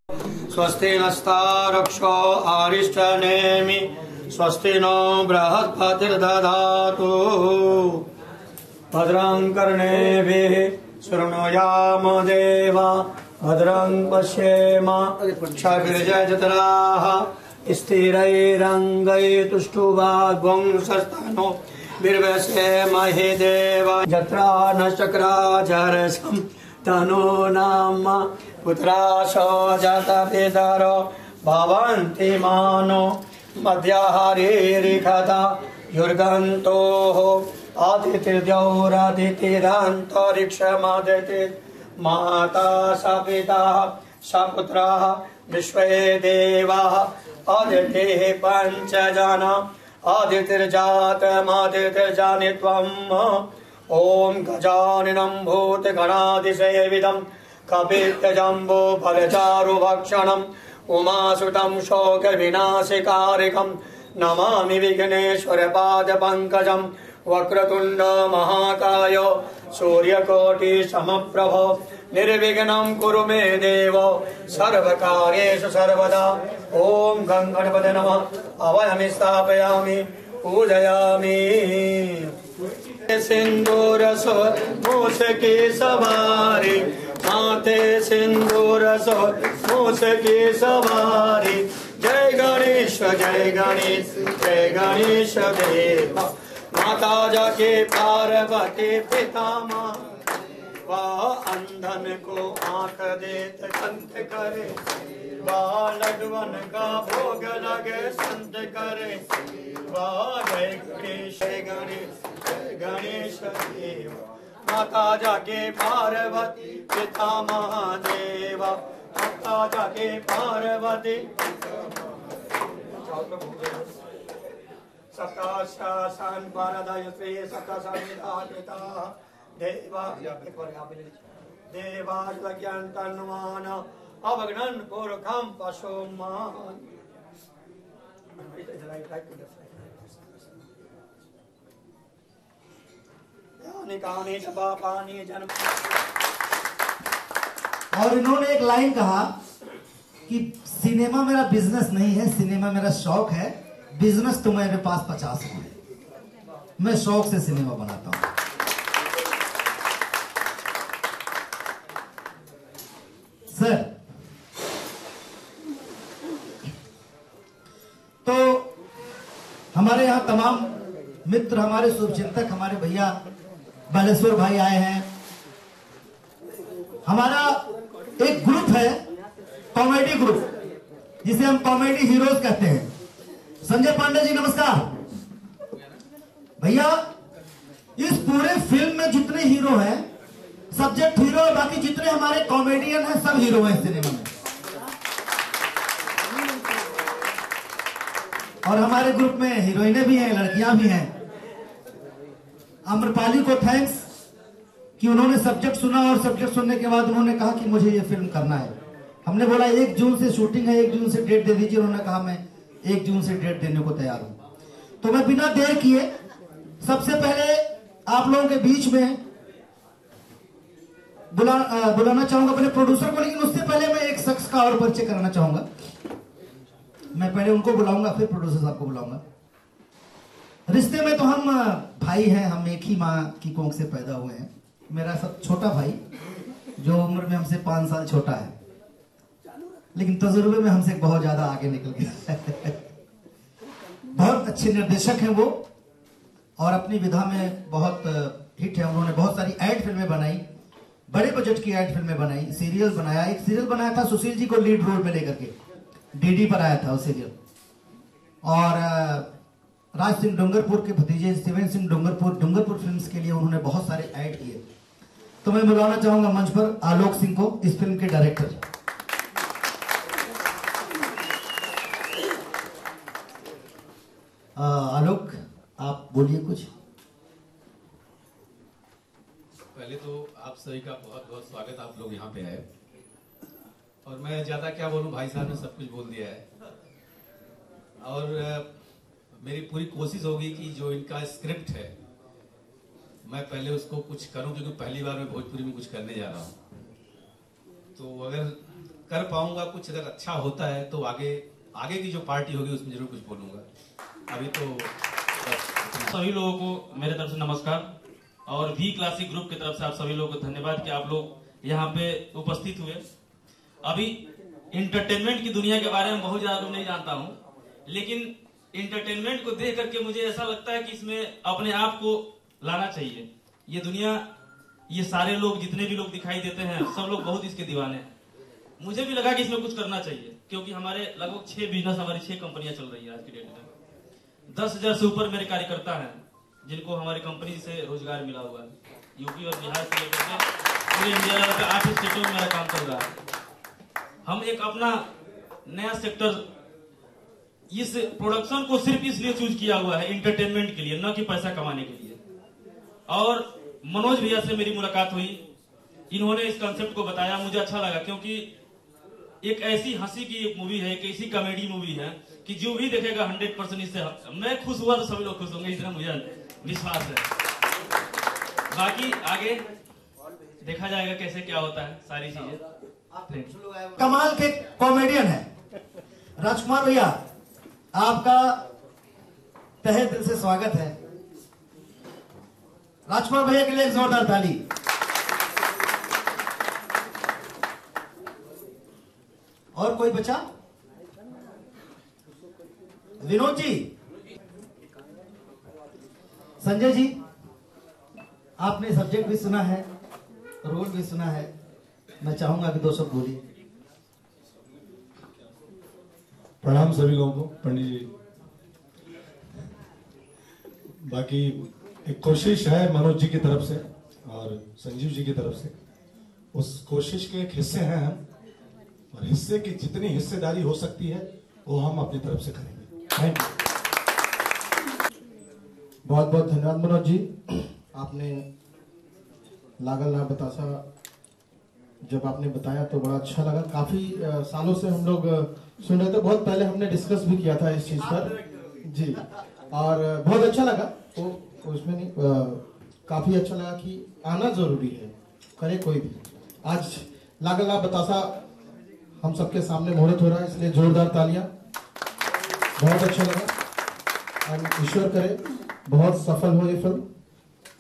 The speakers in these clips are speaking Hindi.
स्वस्ति नस्तारक्षो आरिष्टनेमि स्वस्ति नो बृहस्पतिर्दधातु भद्रं कर्णेभिः शृणुयाम देवा भद्रं पश्येम क्षभिर्जयजत्राः स्थिरैरङ्गैतुष्टुवाग्वंसस्तनो बिर्वसेमहि देव जत्रा नचक्राचरसं तनो नाम पुत्रासो जातपितरो भवन्ति मानो मध्याहारेरिखता युर्गन्तोः आदित्यद्यौरादितिरन्तरिक्षमादिति माता स पिता स पुत्रः विश्वे देवाः आदित्यः पञ्चजना आदितिर्जातमादितिर्जानि त्वम् ॐ गजाननं भूतगणातिशयविदं कपित्थजम्बो फलचारुभक्षणम् उमासुतं शोकविनाशकारिकं नमामि विघ्नेश्वरपादपङ्कजं वक्रतुण्ड महाकाय सूर्यकोटि समप्रभ निर्विघ्नं कुरु मे देव सर्वकार्येषु सर्वदा ॐ गणपते नमः अभयं स्थापयामि पूजयामि सिंदूरसो मूस की सवारी माथे सिंदूरसो मूस की सवारी जय गणेश जय गणेश देव माता जाके पार्वती पिता माँ वह अंधन को आंख देत संत करे वह लडवन का भोग लगे संत करे वह जय गणेश देव माता जाके पार्वती पिता महादेव माता जाके पार्वती सप्ताशासन पारदाय श्री सप्ताशापिता देवाज्ञान तन्मान अवगणन पुरखम पशुमान और इन्होंने एक लाइन कहा कि सिनेमा मेरा बिजनेस नहीं है, सिनेमा मेरा शौक है। बिजनेस तो मेरे पास 50 है, मैं शौक से सिनेमा बनाता हूं। सर, तो हमारे यहाँ तमाम मित्र, हमारे शुभचिंतक, हमारे भैया बालेश्वर भाई आए हैं। हमारा एक ग्रुप है, कॉमेडी ग्रुप, जिसे हम कॉमेडी हीरोज कहते हैं। संजय पांडे जी नमस्कार। भैया, इस पूरे फिल्म में जितने हीरो हैं, सब्जेक्ट हीरो, बाकी जितने हमारे कॉमेडियन हैं सब हीरो हैं सिनेमा में। और हमारे ग्रुप में हीरोइनें भी हैं, लड़कियां भी हैं। आम्रपाली को थैंक्स कि उन्होंने सब्जेक्ट सुना और सब्जेक्ट सुनने के बाद उन्होंने कहा कि मुझे ये फिल्म करना है। हमने बोला 1 जून से शूटिंग है, 1 जून से डेट दे दीजिए। उन्होंने कहा मैं 1 जून से डेट देने को तैयार हूं। तो मैं बिना देर किए सबसे पहले आप लोगों के बीच में बुलाना चाहूंगा अपने प्रोड्यूसर को, लेकिन उससे पहले मैं एक शख्स का और परिचय कराना चाहूंगा। मैं पहले उनको बुलाऊंगा, फिर प्रोड्यूसर साहब को बुलाऊंगा। रिश्ते में तो हम भाई हैं, हम एक ही माँ की कोख से पैदा हुए हैं। मेरा सब छोटा भाई जो उम्र में हमसे 5 साल छोटा है, लेकिन तजुर्बे में हमसे बहुत ज्यादा आगे निकल गया। बहुत अच्छे निर्देशक हैं वो, और अपनी विधा में बहुत हिट है। उन्होंने बहुत सारी एड फिल्में बनाई, बड़े बजट की एड फिल्में बनाई, सीरियल बनाया। एक सीरियल बनाया था सुशील जी को लीड रोल में लेकर के, डीडी पर आया था वो सीरियल। और राज सिंह डूंगरपुर के भतीजे शिवेंद्र सिंह डूंगरपुर फिल्म्स के लिए उन्होंने बहुत सारे ऐड किए। तो मैं बुलाना चाहूंगा मंच पर आलोक सिंह को, इस फिल्म के डायरेक्टर। आलोक, आप बोलिए कुछ। पहले तो आप सभी का बहुत बहुत स्वागत, आप लोग यहाँ पे आए। और मैं ज्यादा क्या बोलूं, भाई साहब ने सब कुछ बोल दिया है। और मेरी पूरी कोशिश होगी कि जो इनका स्क्रिप्ट है मैं पहले उसको कुछ करूं, क्योंकि पहली बार मैं भोजपुरी में कुछ करने जा रहा हूं। तो अगर कर पाऊंगा, कुछ अगर अच्छा होता है तो आगे की जो पार्टी होगी उसमें जरूर कुछ बोलूंगा। अभी तो सभी लोगों को मेरे तरफ से नमस्कार और वी क्लासिक ग्रुप की तरफ से आप सभी लोगों को धन्यवाद कि आप लोग यहाँ पे उपस्थित हुए। अभी इंटरटेनमेंट की दुनिया के बारे में बहुत ज्यादा तो नहीं जानता हूँ, लेकिन इंटरटेनमेंट को देख करके मुझे ऐसा लगता है कि इसमें अपने आप को लाना चाहिए। ये दुनिया, ये सारे लोग, जितने भी लोग दिखाई देते हैं, सब लोग बहुत इसके दीवाने हैं। मुझे भी लगा कि इसमें कुछ करना चाहिए, क्योंकि हमारे लगभग 6 बिजनेस, हमारी 6 कंपनियां चल रही है आज की डेट में। 10,000 से ऊपर मेरे कार्यकर्ता हैं जिनको हमारी कंपनी से रोजगार मिला हुआ है। यूपी और बिहार से लेकर के पूरे इंडिया लेवल पे 8 स्टेटों में मेरा काम चल रहा है। हम एक अपना नया सेक्टर, इस प्रोडक्शन को सिर्फ इसलिए चूज किया हुआ है इंटरटेनमेंट के लिए, न कि पैसा कमाने के लिए। और मनोज भैया से मेरी मुलाकात हुई, इन्होंने इस कंसेप्ट को बताया, मुझे अच्छा लगा, क्योंकि एक ऐसी हंसी की एक मूवी है, एक ऐसी कॉमेडी मूवी है कि जो भी देखेगा 100% इससे, मैं खुश हुआ तो सभी लोग खुश होंगे, इतना मुझे विश्वास है। बाकी आगे देखा जाएगा कैसे क्या होता है सारी चीजें। कमाल के कॉमेडियन है राजकुमार भैया, आपका तहे दिल से स्वागत है। राजकुमार भैया के लिए एक जोरदार ताली। और कोई बचा? विनोद जी, संजय जी, आपने सब्जेक्ट भी सुना है, रोल भी सुना है, मैं चाहूंगा कि 2 शब्द बोलिए। प्रणाम सभी लोगों को, पंडित जी। बाकी एक कोशिश है मनोज जी की तरफ से और संजीव जी की तरफ से, उस कोशिश के एक हिस्से हैं हम, और हिस्से की जितनी हिस्सेदारी हो सकती है वो हम अपनी तरफ से करेंगे। Thank you. बहुत बहुत धन्यवाद मनोज जी। आपने लागल ना बतासा जब आपने बताया तो बड़ा अच्छा लगा। काफी सालों से हम लोग सुन रहे थे, बहुत पहले हमने डिस्कस भी किया था इस चीज पर जी, और बहुत अच्छा लगा। तो उसमें नहीं, काफी अच्छा लगा कि आना जरूरी है, करे कोई भी। आज लागल ना बतासा हम सबके सामने मुहूर्त हो रहा है, इसलिए जोरदार तालियां। बहुत अच्छा लगा और ईश्वर करे बहुत सफल हो ये फिल्म,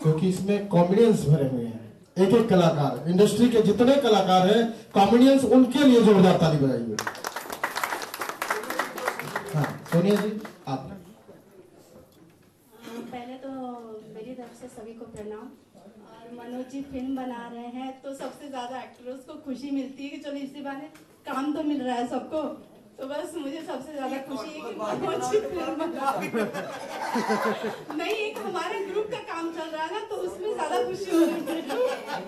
क्योंकि इसमें कॉमेडियंस भरे हुए हैं। एक एक कलाकार, इंडस्ट्री के जितने कलाकार हैं कॉमेडियंस, उनके लिए जोरदार ताली बजाइए। हाँ सोनिया जी, आप। पहले तो मेरी तरफ से सभी को प्रणाम। और मनोज जी फिल्म बना रहे हैं तो सबसे ज्यादा एक्टर्स को खुशी मिलती है कि चलो इसी बारे काम तो मिल रहा है सबको, तो बस मुझे सबसे ज्यादा खुशी है कि मनोज जी फिल्म बना नहीं, एक हमारे ग्रुप का काम चल रहा है ना, तो उसमें ज्यादा खुशी हो रही है।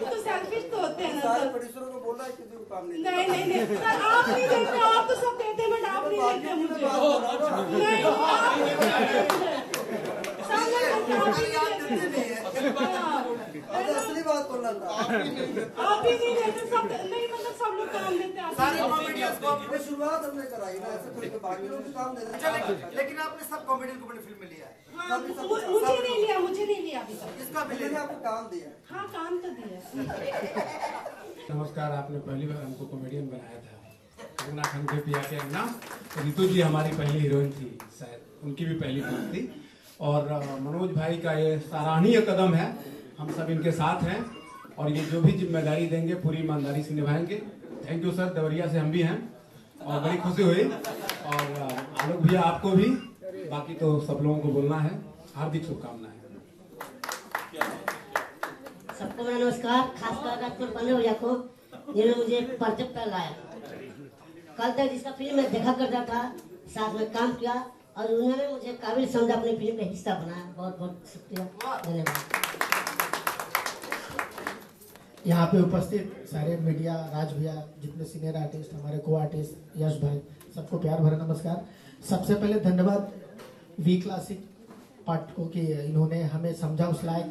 तो सेल्फिश तो होते हैं ना सर। प्रोड्यूसरों को बोला है कि जो काम नहीं, नहीं सर, आप नहीं देते, आप तो सब देते हैं, बट आप नहीं देते मुझे। नहीं, आप नहीं देते, असली बात बोलना था। आप ही नहीं देते, सब नहीं, मतलब सब लोग काम देते हैं। सारे कॉमेडियंस को शुरुआत हमने कराई ना, ऐसे थोड़ी तो बाकी लोग भी काम दे देते हैं। लेकिन आपने सब कॉमेडियन को बड़ी फिल्म में लिया है। हाँ, मुझे नहीं लिया अभी तक। इसका भी मैंने आपको काम दिया। हाँ, काम तो दिया। नमस्कार, आपने पहली बार हमको कॉमेडियन बनाया था। कंगना खंडे पिया के अंगना, रितु जी हमारी पहली हीरोइन थी, शायद उनकी भी पहली फिल्म थी। और मनोज भाई का ये सराहनीय कदम है, हम सब इनके साथ हैं और ये जो भी जिम्मेदारी देंगे पूरी ईमानदारी से निभाएंगे। थैंक यू सर, देवरिया से हम भी हैं और बड़ी खुशी हुई। और आलोक भैया आपको भी, बाकी तो सब लोगों को बोलना है, हार्दिक शुभकामनाएं। सबको मेरा नमस्कार, खासकर राजकुमार पांडे भैया को, जिन्होंने मुझे पर्चे पर लाया। कल तक जिसका फिल्म में देखा करता था, साथ में काम किया और उन्होंने मुझे काबिल समझा अपनी फिल्म का हिस्सा बनाया। बहुत बहुत शुक्रिया, धन्यवाद। यहाँ पे उपस्थित सारे मीडिया, राज भैया, जितने सीनियर आर्टिस्ट, हमारे को आर्टिस्ट, यश भाई, सबको प्यार भरा नमस्कार। सबसे पहले धन्यवाद वी क्लासिक पार्ट को कि इन्होंने हमें समझा उस लायक,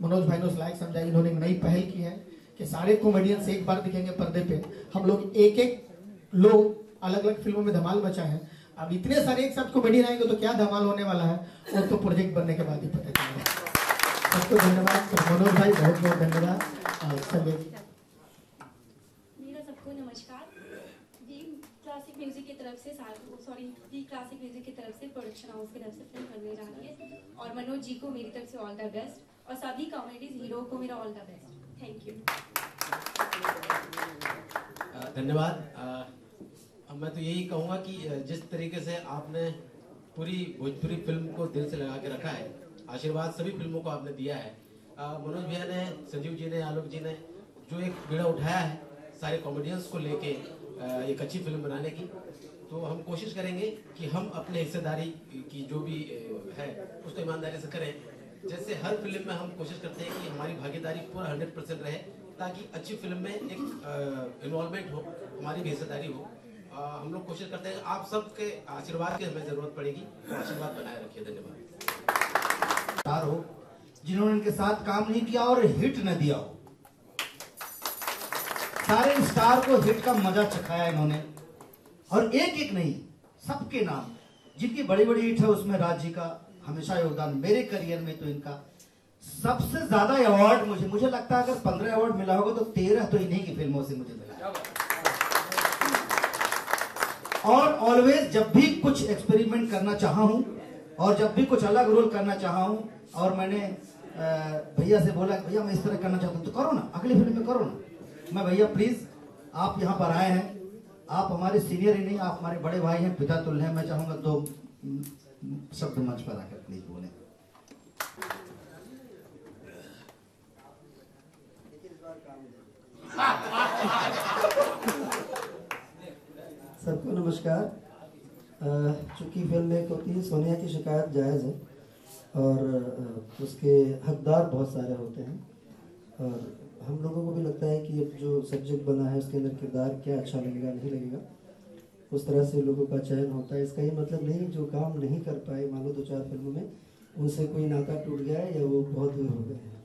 मनोज भाई ने उस लायक समझा। इन्होंने नई पहल की है कि सारे कॉमेडियंस एक बार दिखेंगे पर्दे पे। हम लोग एक एक लोग अलग अलग फिल्मों में धमाल मचा है। अब इतने सारे एक साथ कॉमेडियन आएंगे तो क्या धमाल होने वाला है, वो तो प्रोजेक्ट बनने के बाद ही पता चलेगा। सबको धन्यवाद। तो मनोज भाई बहुत बहुत धन्यवाद। मेरा सबको नमस्कार। म्यूजिक की तरफ से वी क्लासिक म्यूजिक की तरफ से प्रोडक्शन हाउस की तरफ से फिल्म करने जा रही है और मनोज जी को मेरी तरफ से ऑल द बेस्ट और सभी कॉमेडीज हीरो को मेरा all the best. Thank you. धन्यवाद। अब मैं तो यही कहूँगा कि जिस तरीके से आपने पूरी भोजपुरी फिल्म को दिल से लगा के रखा है, आशीर्वाद सभी फिल्मों को आपने दिया है। मनोज भैया ने, संजीव जी ने, आलोक जी ने जो एक बीड़ा उठाया है सारे कॉमेडियंस को लेके एक अच्छी फिल्म बनाने की, तो हम कोशिश करेंगे कि हम अपने हिस्सेदारी की जो भी है उसको ईमानदारी से करें। जैसे हर फिल्म में हम कोशिश करते हैं कि हमारी भागीदारी पूरा 100% रहे, ताकि अच्छी फिल्म में एक इन्वॉल्वमेंट हो, हमारी भी हिस्सेदारी हो। हम लोग कोशिश करते हैं, आप सबके आशीर्वाद की हमें जरूरत पड़ेगी, तो आशीर्वाद बनाए रखिए। धन्यवाद। हो जिन्होंने इनके साथ काम नहीं किया और हिट न दिया हो, सारे स्टार को हिट का मजा चखाया इन्होंने, और एक एक नहीं सबके नाम जिनकी बड़ी बड़ी हिट है उसमें राज जी का हमेशा योगदान। मेरे करियर में तो इनका सबसे ज्यादा अवार्ड मुझे लगता है अगर 15 अवार्ड मिला होगा तो 13 तो इन्हीं की फिल्मों से मुझे मिला। और ऑलवेज जब भी कुछ एक्सपेरिमेंट करना चाहा हूं और जब भी कुछ अलग रोल करना चाहा हूं और मैंने भैया से बोला भैया मैं इस तरह करना चाहता हूं, तो करो ना, अगली फिल्म में करो ना। मैं भैया प्लीज आप यहाँ पर आए हैं, आप हमारे सीनियर ही नहीं, आप हमारे बड़े भाई हैं, पिता तुल्य हैं। मैं चाहूंगा 2 शब्द मंच पर आकर प्लीज बोले। सबको नमस्कार। चूंकि फिल्म एक होती है सोनिया की शिकायत जायज़ है और उसके हकदार बहुत सारे होते हैं, और हम लोगों को भी लगता है कि अब जो सब्जेक्ट बना है उसके अंदर किरदार क्या अच्छा लगेगा नहीं लगेगा, उस तरह से लोगों का चयन होता है। इसका ये मतलब नहीं जो काम नहीं कर पाए मान लो 2-4 फिल्मों में उनसे कोई नाता टूट गया है या वो बहुत दूर हो गए हैं।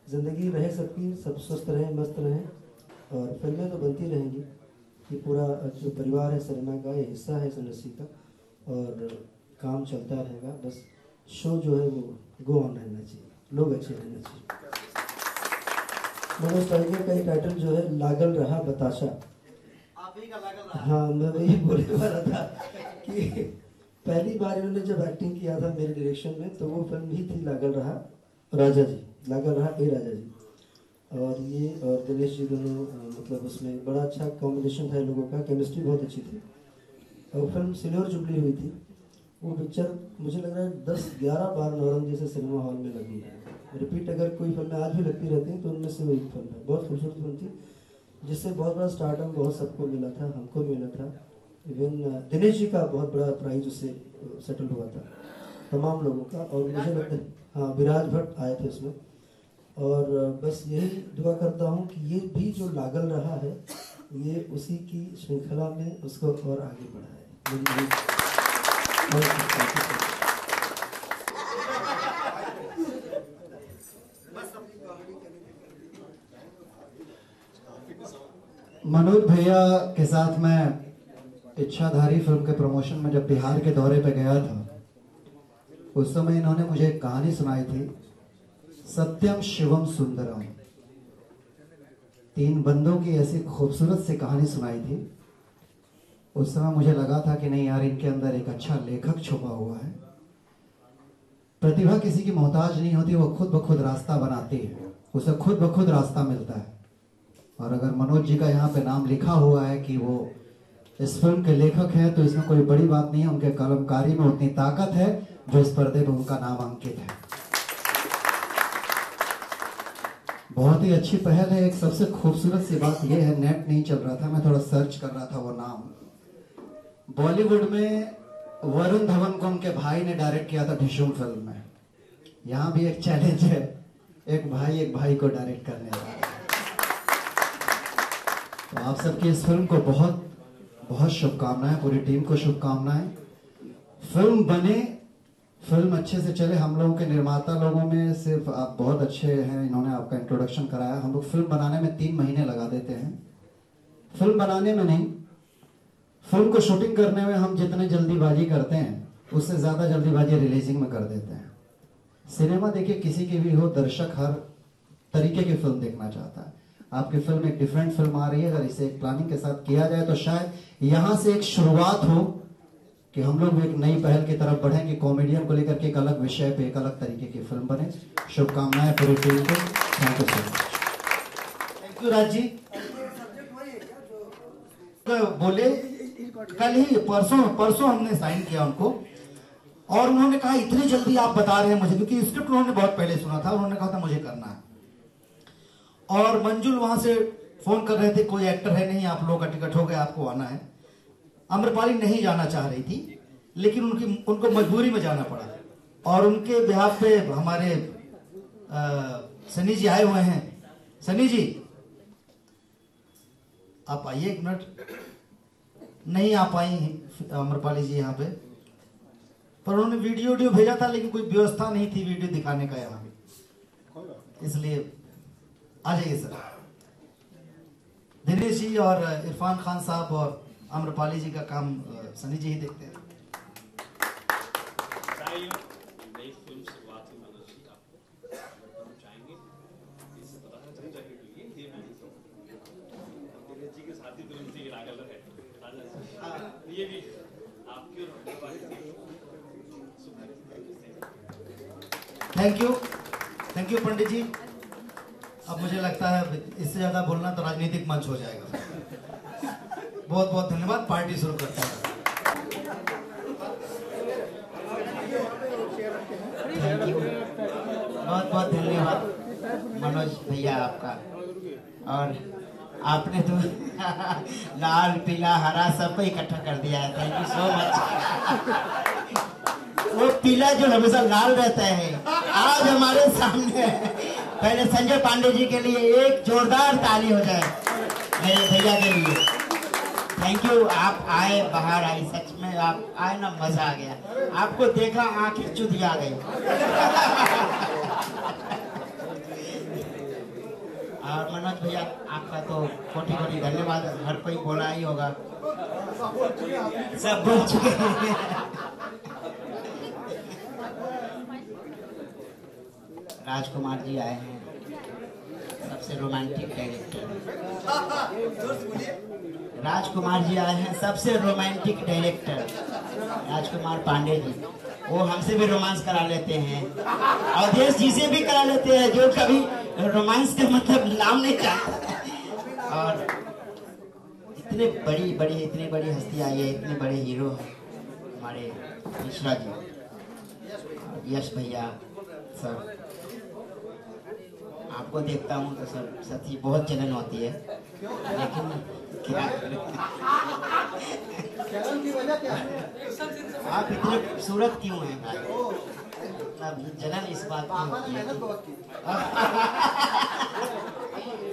ज़िंदगी रहे सबकी, सब स्वस्थ रहें, मस्त रहें, और फिल्में तो बनती रहेंगी। ये पूरा जो परिवार है सिनेमा का, ये हिस्सा है इस इंडस्ट्री का, और काम चलता रहेगा। बस शो जो है वो गो ऑन रहना चाहिए, लोग अच्छे रहना चाहिए। मनोज टाइगर का टाइटल जो है लागल रहा बताशा। आप ही का लागल रहा। हाँ, मैं वही बोलने वाला था कि पहली बार इन्होंने जब एक्टिंग किया था मेरे डायरेक्शन में तो वो फिल्म ही थी लागल रहा राजा जी, लागल रहा ए राजा जी। और ये और दिनेश जी दोनों मतलब उसमें बड़ा अच्छा कॉम्बिनेशन था लोगों का, केमिस्ट्री बहुत अच्छी थी। और फिल्म सिल्वर जुबली हुई थी। वो पिक्चर मुझे लग रहा है 10-11 बार नौरंग जैसे सिनेमा हॉल में लगी है। रिपीट अगर कोई फिल्में आज भी लगती रहती हैं तो उनमें से वो एक फिल्म है। बहुत खूबसूरत फिल्म थी जिससे बहुत बड़ा स्टार्टअप बहुत सबको मिला था, हमको मिला था। इवन दिनेश जी का बहुत बड़ा प्राइज उससे सेटल हुआ था तमाम लोगों का। और मुझे लगता है हाँ, विराज भट्ट आए थे उसमें। और बस यही दुआ करता हूँ कि ये भी जो लागल रहा है ये उसी की श्रृंखला में उसको और आगे बढ़ाए। मनोज भैया के साथ मैं इच्छाधारी फिल्म के प्रमोशन में जब बिहार के दौरे पे गया था उस समय इन्होंने मुझे एक कहानी सुनाई थी, सत्यम शिवम सुंदरम। 3 बंदों की ऐसी खूबसूरत सी कहानी सुनाई थी। उस समय मुझे लगा था कि नहीं यार, इनके अंदर एक अच्छा लेखक छुपा हुआ है। प्रतिभा किसी की मोहताज नहीं होती, वो खुद ब खुद रास्ता बनाती है, उसे खुद ब खुद रास्ता मिलता है। और अगर मनोज जी का यहाँ पे नाम लिखा हुआ है कि वो इस फिल्म के लेखक हैं तो इसमें कोई बड़ी बात नहीं है। उनके कलमकारी में उतनी ताकत है जो इस पर्दे पर उनका नाम अंकित है। बहुत ही अच्छी पहल है। एक सबसे खूबसूरत सी बात यह है, नेट नहीं चल रहा था, मैं थोड़ा सर्च कर रहा था वो नाम। बॉलीवुड में वरुण धवन को उनके भाई ने डायरेक्ट किया था ढिशुम फिल्म में। यहाँ भी एक चैलेंज है, एक भाई को डायरेक्ट करने वाला। तो आप सबकी इस फिल्म को बहुत बहुत शुभकामनाएं, पूरी टीम को शुभकामनाएं। फिल्म बने, फिल्म अच्छे से चले। हम लोगों के निर्माता लोगों में सिर्फ आप बहुत अच्छे हैं, इन्होंने आपका इंट्रोडक्शन कराया। हम लोग फिल्म बनाने में 3 महीने लगा देते हैं, फिल्म बनाने में नहीं। फिल्म को शूटिंग करने में हम जितने जल्दीबाजी करते हैं उससे ज्यादा जल्दीबाजी रिलीजिंग में कर देते हैं। सिनेमा देखिए किसी की भी हो, दर्शक हर तरीके की फिल्म देखना चाहता है। आपकी फिल्म एक डिफरेंट फिल्म आ रही है। अगर इसे एक प्लानिंग के साथ किया जाए तो शायद यहाँ से एक शुरुआत हो कि हम लोग भी एक नई पहल की तरफ बढ़ें कि कॉमेडियन को लेकर के एक अलग विषय पे एक अलग तरीके की फिल्म बने। शुभकामनाएं पूरी टीम को। Thank you so much. Thank you Raj ji. बोले कल ही परसों हमने साइन किया उनको और उन्होंने कहा इतनी जल्दी आप बता रहे हैं मुझे, क्योंकि स्क्रिप्ट उन्होंने बहुत पहले सुना था। उन्होंने कहा था मुझे करना है और मंजुल वहां से फोन कर रहे थे कोई एक्टर है नहीं, आप लोगों का टिकट हो गया, आपको आना है। आम्रपाली नहीं जाना चाह रही थी लेकिन उनको मजबूरी में जाना पड़ा और उनके बिहाफ पे हमारे सनी जी आए हुए हैं। सनी जी आप आइए एक मिनट। नहीं आ पाई आम्रपाली जी यहाँ पे, पर उन्होंने वीडियो भेजा था लेकिन कोई व्यवस्था नहीं थी वीडियो दिखाने का यहाँ, इसलिए आ जाइए सर। दिनेश जी और इरफान खान साहब और आम्रपाली जी का काम सनी जी ही देखते हैं। थैंक यू पंडित जी। अब मुझे लगता है इससे ज्यादा बोलना तो राजनीतिक मंच हो जाएगा। बहुत बहुत धन्यवाद। पार्टी शुरू करते हैं। बहुत बहुत धन्यवाद मनोज भैया आपका। और आपने तो लाल पीला हरा सबको इकट्ठा कर दिया है। Thank you so much. वो पीला जो हमेशा लाल रहता है आज हमारे सामने है। पहले संजय पांडे जी के लिए एक जोरदार ताली हो जाए मेरे भैया के लिए। Thank you. आप आए, बाहर आई, सच में आप आए ना, मजा आ गया। आपको देखा आंखें चुदी आ गई। और मनोज भैया आपका तो कोटि कोटि धन्यवाद। हर कोई बोला ही होगा, सब बोल चुके हैं। राजकुमार जी आए हैं, सबसे रोमांटिक डायरेक्टर। राजकुमार जी आए हैं, सबसे रोमांटिक डायरेक्टर राजकुमार पांडे जी। वो हमसे भी रोमांस करा लेते हैं, अवधेश जी से भी करा लेते हैं, जो कभी रोमांस का मतलब नाम नहीं जानता। और इतनी बड़ी हस्ती आई है, इतने बड़े हीरो हैं हमारे मिश्रा जी, यश भैया। सर आपको देखता हूँ तो सर सच्ची बहुत जलन होती है, लेकिन क्या आप इतने खूबसूरत क्यों हैं भाई? अब जलन इस बात की होती है।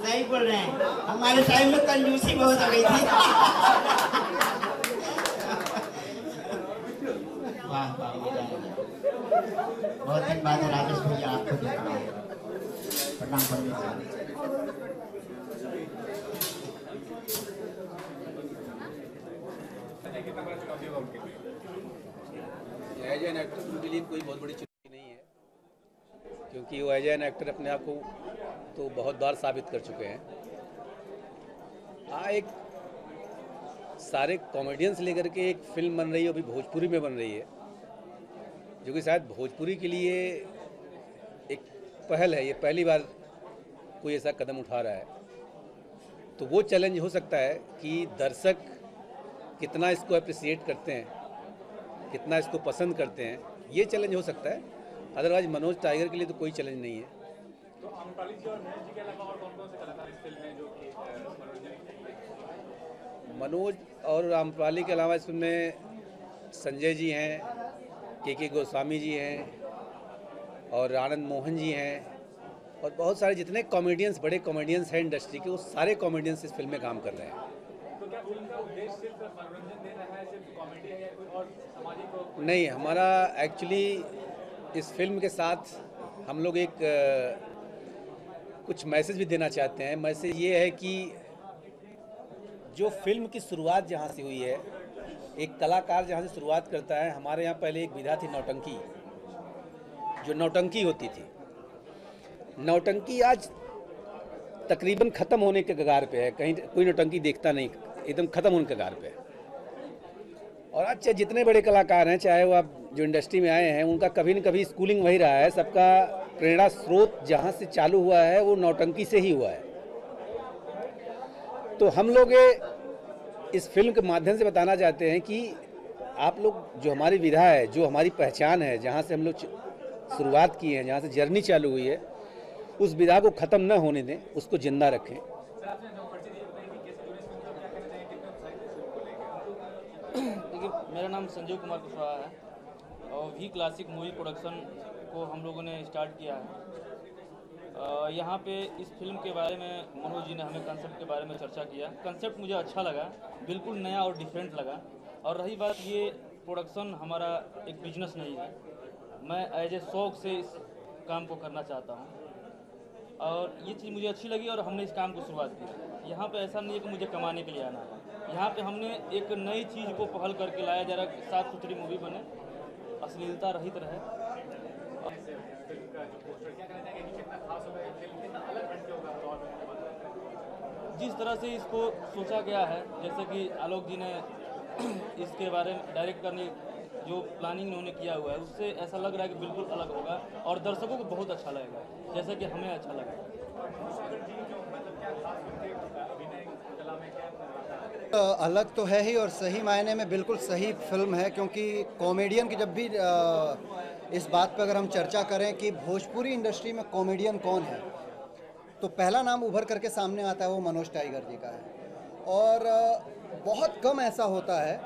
सही बोल रहे हैं, हमारे टाइम में कंजूसी बहुत हो गई थी। वाह वाह, बहुत दिन बाद राजेश भैया आपको देख रहा हूँ। प्रणाम पंडित जी। एज एन एक्टर उनके लिए कोई बहुत बड़ी चुनौती नहीं है, क्योंकि वो एज एन एक्टर अपने आप को तो बहुत बार साबित कर चुके हैं। एक सारे कॉमेडियंस लेकर के एक फिल्म बन रही है, अभी भोजपुरी में बन रही है, जो कि शायद भोजपुरी के लिए एक पहल है। ये पहली बार कोई ऐसा कदम उठा रहा है, तो वो चैलेंज हो सकता है कि दर्शक कितना इसको अप्रिसिएट करते हैं, कितना इसको पसंद करते हैं, ये चैलेंज हो सकता है। अदरवाइज मनोज टाइगर के लिए तो कोई चैलेंज नहीं है। तो आम्रपाली जी और मनोज जी के अलावा और कौन-कौन से कलाकार इस फिल्म में जो कि मनोज और आम्रपाली के अलावा इसमें संजय जी हैं, के गोस्वामी जी हैं और आनंद मोहन जी हैं, और बहुत सारे जितने कॉमेडियंस, बड़े कॉमेडियंस हैं इंडस्ट्री के, वो सारे कॉमेडियंस इस फिल्म में काम कर रहे हैं। तो क्या फिल्म का उद्देश्य सिर्फ मनोरंजन देना है, सिर्फ कॉमेडी है या कोई और सामाजिक? नहीं, हमारा एक्चुअली इस फिल्म के साथ हम लोग एक कुछ मैसेज भी देना चाहते हैं। मैसेज ये है कि जो फिल्म की शुरुआत जहाँ से हुई है, एक कलाकार जहाँ से शुरुआत करता है, हमारे यहाँ पहले एक विधा थी नौटंकी, जो नौटंकी होती थी। नौटंकी आज तकरीबन ख़त्म होने के कगार पे है, कहीं कोई नौटंकी देखता नहीं, एकदम ख़त्म होने के कगार पे है। और आज चाहे जितने बड़े कलाकार हैं, चाहे वो आप जो इंडस्ट्री में आए हैं, उनका कभी न कभी स्कूलिंग वही रहा है, सबका प्रेरणा स्रोत जहाँ से चालू हुआ है वो नौटंकी से ही हुआ है। तो हम लोग इस फिल्म के माध्यम से बताना चाहते हैं कि आप लोग जो हमारी विधा है, जो हमारी पहचान है, जहाँ से हम लोग शुरुआत की है, जहाँ से जर्नी चालू हुई है, उस विधा को ख़त्म न होने दें, उसको जिंदा रखें। देखिए, मेरा नाम संजीव कुमार कुशवाहा है और वी क्लासिक मूवी प्रोडक्शन को हम लोगों ने स्टार्ट किया है। यहाँ पे इस फिल्म के बारे में मनोज जी ने हमें कंसेप्ट के बारे में चर्चा किया। कंसेप्ट मुझे अच्छा लगा, बिल्कुल नया और डिफरेंट लगा। और रही बात, ये प्रोडक्शन हमारा एक बिजनेस नहीं है, मैं एज ए शौक से इस काम को करना चाहता हूँ और ये चीज़ मुझे अच्छी लगी और हमने इस काम को शुरुआत की। यहाँ पे ऐसा नहीं है कि मुझे कमाने के लिए आना है, यहाँ पे हमने एक नई चीज़ को पहल करके लाया, जरा साफ सुथरी मूवी बने, अश्लीलता रहित रहे। जिस तरह से इसको सोचा गया है, जैसे कि आलोक जी ने इसके बारे में डायरेक्ट करने जो प्लानिंग उन्होंने किया हुआ है, उससे ऐसा लग रहा है कि बिल्कुल अलग होगा और दर्शकों को बहुत अच्छा लगेगा, जैसे कि हमें अच्छा लगा। अलग तो है ही और सही मायने में बिल्कुल सही फिल्म है, क्योंकि कॉमेडियन की जब भी इस बात पर अगर हम चर्चा करें कि भोजपुरी इंडस्ट्री में कॉमेडियन कौन है, तो पहला नाम उभर करके सामने आता है वो मनोज टाइगर जी का है। और बहुत कम ऐसा होता है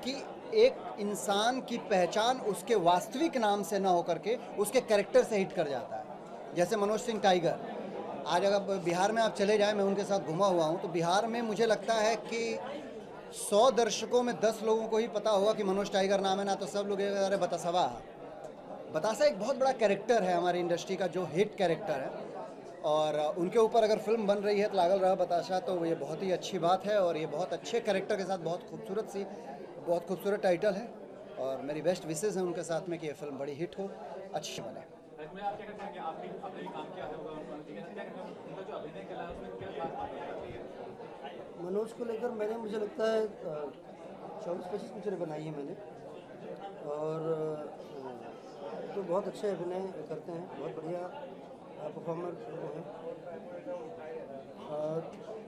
कि एक इंसान की पहचान उसके वास्तविक नाम से ना होकर के उसके कैरेक्टर से हिट कर जाता है। जैसे मनोज सिंह टाइगर, आज अगर बिहार में आप चले जाएं, मैं उनके साथ घुमा हुआ हूं, तो बिहार में मुझे लगता है कि 100 दर्शकों में 10 लोगों को ही पता होगा कि मनोज टाइगर नाम है, ना तो सब लोग अरे बतासा। बतासा एक बहुत बड़ा कैरेक्टर है हमारी इंडस्ट्री का, जो हिट कैरेक्टर है, और उनके ऊपर अगर फिल्म बन रही है तो लागल रहा बताशा, तो ये बहुत ही अच्छी बात है और ये बहुत अच्छे कैरेक्टर के साथ बहुत खूबसूरत टाइटल है और मेरी बेस्ट विशेज़ हैं उनके साथ में कि ये फिल्म बड़ी हिट हो, अच्छी बने। मनोज को लेकर मुझे लगता है 24-25 पिक्चरें बनाई है मैंने, और तो बहुत अच्छे अभिनय करते हैं, बहुत बढ़िया परफॉर्मर है।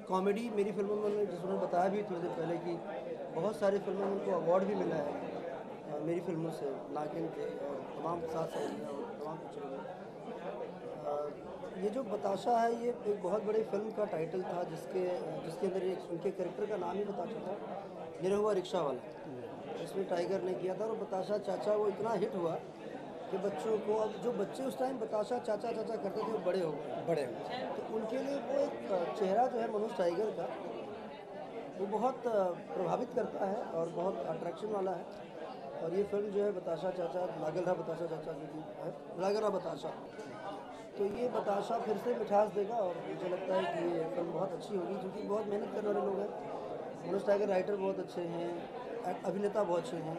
कॉमेडी मेरी फिल्मों में जिसने बताया भी थोड़ी देर पहले कि बहुत सारी फिल्मों में उनको अवार्ड भी मिला है मेरी फिल्मों से, नागिन के और तमाम साथ और तमाम पिक्चरों में। ये जो बताशा है, ये एक बहुत बड़ी फिल्म का टाइटल था जिसके अंदर एक उनके कैरेक्टर का नाम ही बताशा था, निरहुआ रिक्शा वाला, इसमें टाइगर ने किया था। और बताशा चाचा वो इतना हिट हुआ कि बच्चों को, अब जो बच्चे उस टाइम बताशा चाचा चाचा करते थे वो बड़े हो गए, तो उनके लिए वो एक चेहरा जो है मनोज टाइगर का, वो बहुत प्रभावित करता है और बहुत अट्रैक्शन वाला है। और ये फिल्म जो है बताशा चाचा, लागल रहा बताशा चाचा जो भी है, लागल रहा बताशा, तो ये बताशा फिर से मिठास देगा और मुझे लगता है कि ये फिल्म बहुत अच्छी होगी, क्योंकि बहुत मेहनत करने वाले लोग हैं। मनोज टाइगर राइटर बहुत अच्छे हैं, अभिनेता बहुत अच्छे हैं।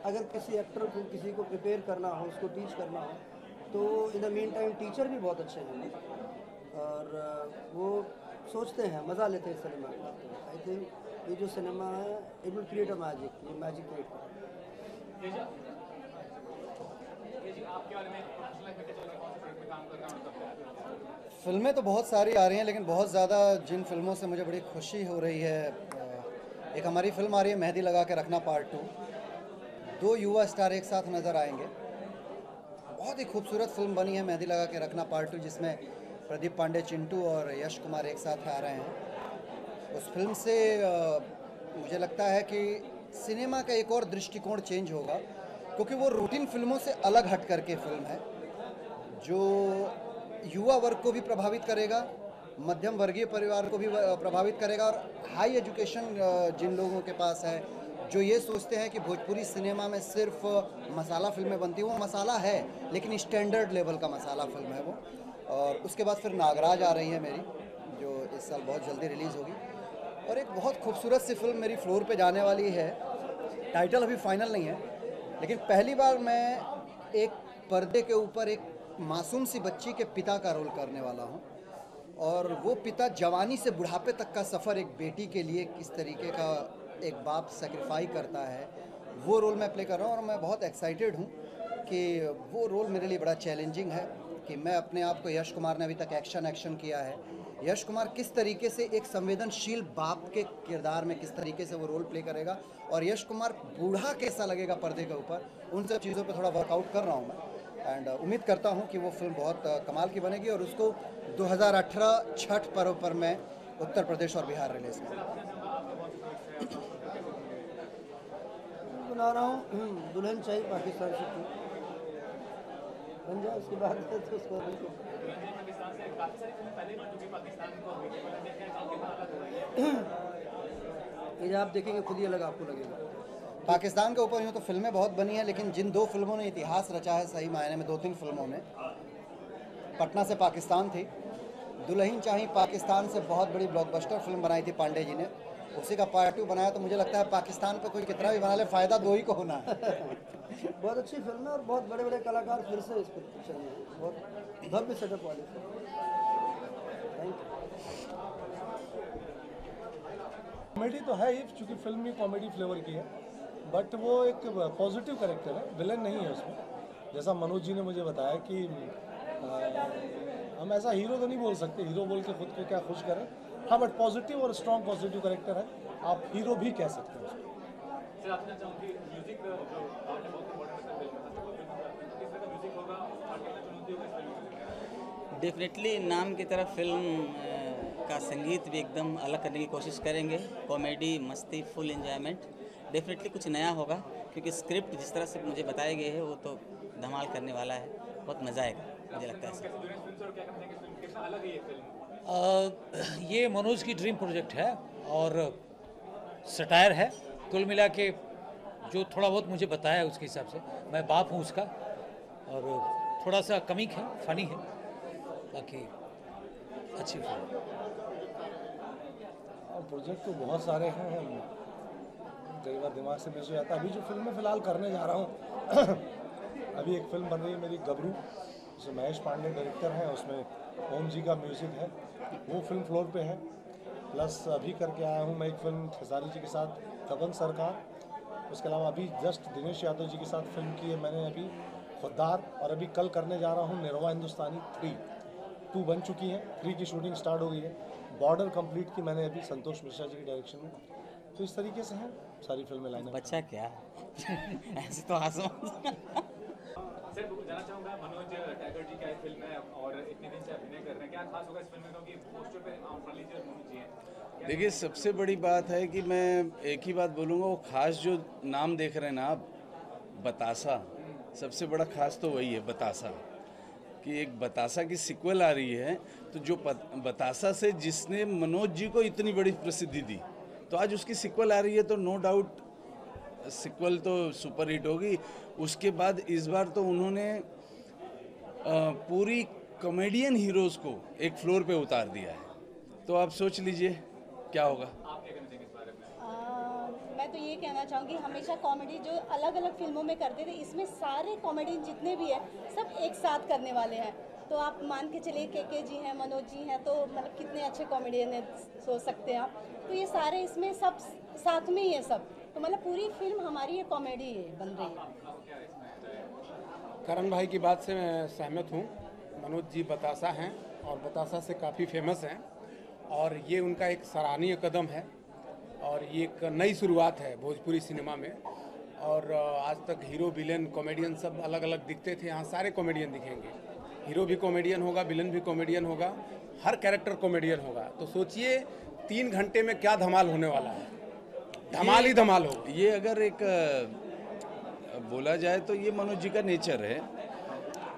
अगर किसी एक्टर को किसी को प्रिपेयर करना हो, उसको टीच करना हो, तो in the mean time teacher भी बहुत अच्छे हैं और वो सोचते हैं, मज़ा लेते हैं सिनेमा का। आई थिंक ये जो सिनेमा है, it will create a magic, ये मैजिक क्रिएट करेगा। फिल्में तो बहुत सारी आ रही हैं, लेकिन बहुत ज़्यादा जिन फिल्मों से मुझे बड़ी खुशी हो रही है, एक हमारी फिल्म आ रही है मेहंदी लगा के रखना पार्ट 2। 2 युवा स्टार एक साथ नज़र आएंगे। बहुत ही खूबसूरत फिल्म बनी है मेहंदी लगा के रखना पार्ट 2, जिसमें प्रदीप पांडे, चिंटू और यश कुमार एक साथ आ रहे हैं। उस फिल्म से मुझे लगता है कि सिनेमा का एक और दृष्टिकोण चेंज होगा, क्योंकि वो रूटीन फिल्मों से अलग हट करके फिल्म है, जो युवा वर्ग को भी प्रभावित करेगा, मध्यम वर्गीय परिवार को भी प्रभावित करेगा, और हाई एजुकेशन जिन लोगों के पास है, जो ये सोचते हैं कि भोजपुरी सिनेमा में सिर्फ मसाला फिल्में बनती हैं, वो मसाला है लेकिन स्टैंडर्ड लेवल का मसाला फिल्म है वो। और उसके बाद फिर नागराज आ रही है मेरी, जो इस साल बहुत जल्दी रिलीज़ होगी, और एक बहुत खूबसूरत सी फिल्म मेरी फ्लोर पे जाने वाली है। टाइटल अभी फाइनल नहीं है, लेकिन पहली बार मैं एक पर्दे के ऊपर एक मासूम सी बच्ची के पिता का रोल करने वाला हूँ। और वो पिता जवानी से बुढ़ापे तक का सफ़र एक बेटी के लिए किस तरीके का एक बाप सेक्रीफाई करता है, वो रोल मैं प्ले कर रहा हूँ। और मैं बहुत एक्साइटेड हूँ कि वो रोल मेरे लिए बड़ा चैलेंजिंग है कि मैं अपने आप को, यश कुमार ने अभी तक एक्शन किया है, यश कुमार किस तरीके से एक संवेदनशील बाप के किरदार में किस तरीके से वो रोल प्ले करेगा और यश कुमार बूढ़ा कैसा लगेगा पर्दे के ऊपर, उन सब चीज़ों पे थोड़ा वर्कआउट कर रहा हूँ मैं। एंड उम्मीद करता हूँ कि वो फिल्म बहुत कमाल की बनेगी और उसको 2018 छठ पर्व पर मैं उत्तर प्रदेश और बिहार रिलीज बना रहा हूँ। दुल्हन चाहिए पाकिस्तान से बन जाए, उसके बाद तो उसको ये आप देखेंगे खुद ही अलग आपको लगेगा। पाकिस्तान के ऊपर यूँ तो फिल्में बहुत बनी हैं, लेकिन जिन 2 फिल्मों ने इतिहास रचा है सही मायने में, 2-3 फिल्मों में, पटना से पाकिस्तान थी, दुल्हन चाहिए पाकिस्तान से बहुत बड़ी ब्लॉकबस्टर फिल्म बनाई थी पांडे जी ने, उसी का पार्ट 2 बनाया। तो मुझे लगता है पाकिस्तान पे कोई कितना भी बना ले, फ़ायदा 2 ही को होना है। बहुत अच्छी फिल्म है और बहुत बड़े बड़े कलाकार फिर से इस पर चाहिए, बहुत भव्य सेटअप वाली फिल्म। कॉमेडी तो है ही, चूँकि फिल्म भी कॉमेडी फ्लेवर की है, बट वो एक पॉजिटिव कैरेक्टर है, विलन नहीं है उसमें। जैसा मनोज जी ने मुझे बताया कि हम ऐसा हीरो तो नहीं बोल सकते, हीरो बोल के खुद को क्या खुश करें, हाँ, बट पॉजिटिव और स्ट्रॉन्ग पॉजिटिव कैरेक्टर है, आप हीरो भी कह सकते हैं उसको। डेफिनेटली नाम की तरफ फिल्म का संगीत भी एकदम अलग करने की कोशिश करेंगे, कॉमेडी, मस्ती, फुल एंजॉयमेंट। डेफिनेटली कुछ नया होगा क्योंकि स्क्रिप्ट जिस तरह से मुझे बताए गए हैं वो तो धमाल करने वाला है, बहुत मज़ा आएगा मुझे लगता है। ये मनोज की ड्रीम प्रोजेक्ट है और सटायर है। कुल मिला के जो थोड़ा बहुत मुझे बताया उसके हिसाब से, मैं बाप हूँ उसका, और थोड़ा सा कमिक है, फनी है, बाकी अच्छी फिल्म। और प्रोजेक्ट तो बहुत सारे हैं, कई बार दिमाग से मिस हो जाता है। अभी जो फिल्म में फ़िलहाल करने जा रहा हूँ अभी एक फिल्म बन रही है मेरी गबरू, जिसमें महेश पांडे डायरेक्टर हैं, उसमें ओम जी का म्यूज़िक है, वो फिल्म फ्लोर पे है। प्लस अभी करके आया हूँ मैं एक फिल्म खेसारी जी के साथ, दबंग सरकार। उसके अलावा अभी जस्ट दिनेश यादव जी के साथ फिल्म की है मैंने अभी, खुददार। और अभी कल करने जा रहा हूँ निरवा हिंदुस्तानी 2 बन चुकी हैं, 3 की शूटिंग स्टार्ट हो गई है। बॉर्डर कंप्लीट की मैंने अभी संतोष मिश्रा जी के डायरेक्शन में। तो इस तरीके से हैं सारी फिल्में लाइन। बच्चा क्या ऐसे तो आसमान। सर जानना चाहूँगा, मनोज टाइगर जी का एक फिल्म है और इतने दिन से अभिनय कर रहे हैं, क्या खास होगा इस फिल्म में? क्योंकि पोस्टर पे आम्रपाली जी और मनोज जी हैं। देखिए, सबसे बड़ी बात है कि मैं एक ही बात बोलूँगा, वो खास जो नाम देख रहे हैं ना आप, बतासा, सबसे बड़ा खास तो वही है, बतासा, कि एक बतासा की सिक्वल आ रही है। तो जो बतासा से जिसने मनोज जी को इतनी बड़ी प्रसिद्धि दी, तो आज उसकी सिक्वल आ रही है, तो नो डाउट सिक्वल तो सुपर हिट होगी। उसके बाद इस बार तो उन्होंने पूरी कॉमेडियन हीरोज़ को एक फ्लोर पे उतार दिया है, तो आप सोच लीजिए क्या होगा। मैं तो ये कहना चाहूँगी, हमेशा कॉमेडी जो अलग अलग फिल्मों में करते थे, इसमें सारे कॉमेडियन जितने भी हैं सब एक साथ करने वाले हैं। तो आप मान के चलिए के जी हैं, मनोज जी हैं, तो मतलब कितने अच्छे कॉमेडियन हैं, सोच सकते हैं आप। तो ये सारे इसमें सब साथ में ही है सब, तो मतलब पूरी फिल्म हमारी ये कॉमेडी बन रही है। करण भाई की बात से मैं सहमत हूँ। मनोज जी बतासा हैं और बतासा से काफ़ी फेमस हैं, और ये उनका एक सराहनीय कदम है और ये एक नई शुरुआत है भोजपुरी सिनेमा में। और आज तक हीरो विलेन कॉमेडियन सब अलग अलग दिखते थे, यहाँ सारे कॉमेडियन दिखेंगे। हीरो भी कॉमेडियन होगा, विलेन भी कॉमेडियन होगा, हर कैरेक्टर कॉमेडियन होगा। तो सोचिए 3 घंटे में क्या धमाल होने वाला है, धमाल ही धमाल हो। ये अगर एक बोला जाए तो ये मनोज जी का नेचर है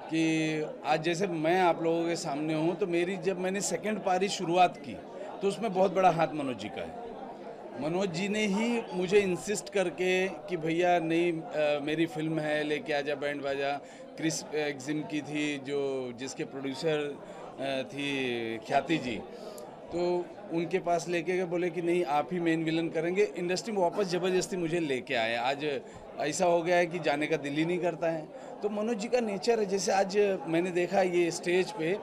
कि आज जैसे मैं आप लोगों के सामने हूँ, तो मेरी जब मैंने सेकंड पारी शुरुआत की तो उसमें बहुत बड़ा हाथ मनोज जी का है। मनोज जी ने ही मुझे इंसिस्ट करके कि भैया नहीं मेरी फिल्म है, लेके आजा बैंड बाजा। क्रिस एग्जिम की थी जो जिसके प्रोड्यूसर थी ख्याति जी, तो उनके पास लेके गए, बोले कि नहीं आप ही मेन विलन करेंगे। इंडस्ट्री में वापस ज़बरदस्ती मुझे लेके आए। आज ऐसा हो गया है कि जाने का दिल ही नहीं करता है। तो मनोज जी का नेचर है, जैसे आज मैंने देखा ये स्टेज पे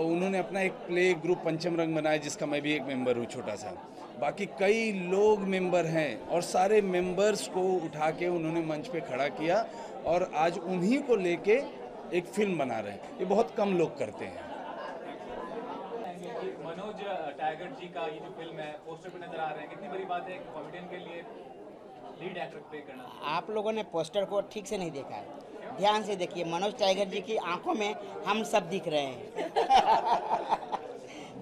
उन्होंने अपना एक प्ले ग्रुप पंचम रंग बनाया जिसका मैं भी एक मेंबर हूँ छोटा सा। बाकी कई लोग मेंबर हैं और सारे मेंबर्स को उठा के उन्होंने मंच पे खड़ा किया और आज उन्हीं को लेके एक फिल्म बना रहे हैं। ये बहुत कम लोग करते हैं। मनोज टाइगर जी का ये जो फिल्म है पोस्टर पे नजर आ रहे हैं, कितनी बड़ी बात है कॉमेडियन के लिए लीड एक्टर प्ले करना। आप लोगों ने पोस्टर को ठीक से नहीं देखा है, ध्यान से देखिए। मनोज टाइगर जी की आंखों में हम सब दिख रहे हैं।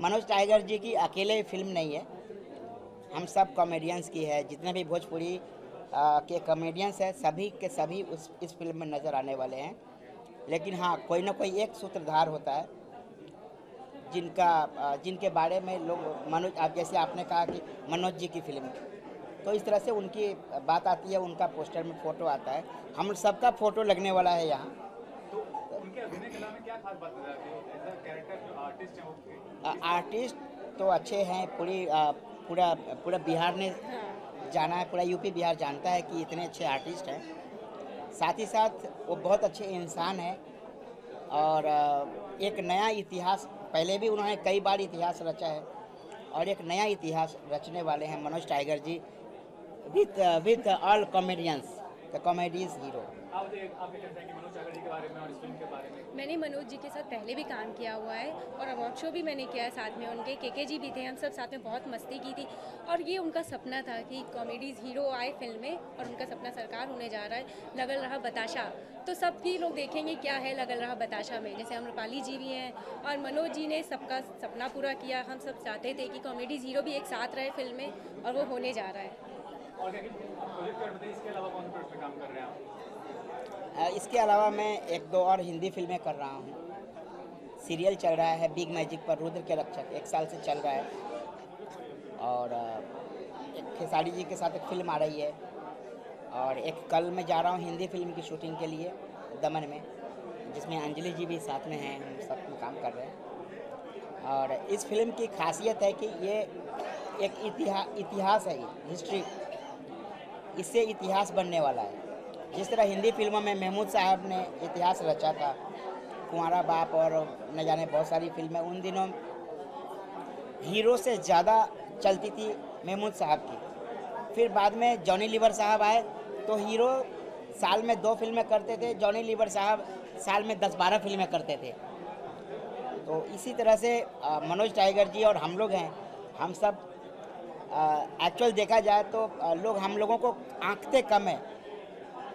मनोज टाइगर जी की अकेले फिल्म नहीं है, हम सब कॉमेडियंस की है। जितने भी भोजपुरी के कॉमेडियंस हैं सभी के सभी इस फिल्म में नज़र आने वाले हैं। लेकिन हाँ, कोई ना कोई एक सूत्रधार होता है जिनके बारे में लोग मनोज, आप जैसे आपने कहा कि मनोज जी की फिल्म, तो इस तरह से उनकी बात आती है, उनका पोस्टर में फ़ोटो आता है, हम सबका फ़ोटो लगने वाला है यहाँ। तो उनके अभिनय कला में क्या खास बात नजर आती है? एज अ कैरेक्टर जो आर्टिस्ट हैं वो आर्टिस्ट तो अच्छे हैं, पूरा बिहार ने जाना है, पूरा यूपी बिहार जानता है कि इतने अच्छे आर्टिस्ट हैं। साथ ही साथ वो बहुत अच्छे इंसान हैं और एक नया इतिहास, पहले भी उन्होंने कई बार इतिहास रचा है और एक नया इतिहास रचने वाले हैं Manoj tiger ji with all comedians, the comedy's hero. मैंने मनोज जी के साथ पहले भी काम किया हुआ है और अवार्ड शो भी मैंने किया है साथ में उनके, केके जी भी थे, हम सब साथ में बहुत मस्ती की थी। और ये उनका सपना था कि कॉमेडीज़ हीरो आए फिल्म में और उनका सपना साकार होने जा रहा है। लगल रहा बताशा, तो सबकी लोग देखेंगे क्या है लगल रहा बताशा में। जैसे अम्रपाली जी भी हैं और मनोज जी ने सबका सपना पूरा किया। हम सब चाहते थे कि कॉमेडीज़ हीरो भी एक साथ रहे फिल्म में और वो होने जा रहा है। और इसके अलावा कौन प्रोजेक्ट में काम कर रहे हैं आप? इसके अलावा मैं एक दो और हिंदी फिल्में कर रहा हूँ। सीरियल चल रहा है बिग मैजिक पर, रुद्र के रक्षक, 1 साल से चल रहा है। और एक खेसारी जी के साथ एक फिल्म आ रही है और एक कल मैं जा रहा हूँ हिंदी फिल्म की शूटिंग के लिए दमन में, जिसमें अंजलि जी भी साथ में हैं, हम सब में काम कर रहे हैं। और इस फिल्म की खासियत है कि ये एक इतिहास है, हिस्ट्री, इससे इतिहास बनने वाला है। जिस तरह हिंदी फिल्मों में महमूद साहब ने इतिहास रचा था, कुंवारा बाप और न जाने बहुत सारी फिल्में, उन दिनों हीरो से ज़्यादा चलती थी महमूद साहब की। फिर बाद में जॉनी लीवर साहब आए तो हीरो साल में 2 फिल्में करते थे, जॉनी लीवर साहब साल में 10-12 फिल्में करते थे। तो इसी तरह से मनोज टाइगर जी और हम लोग हैं, हम सब एक्चुअल देखा जाए तो हम लोगों को आंकते कम है,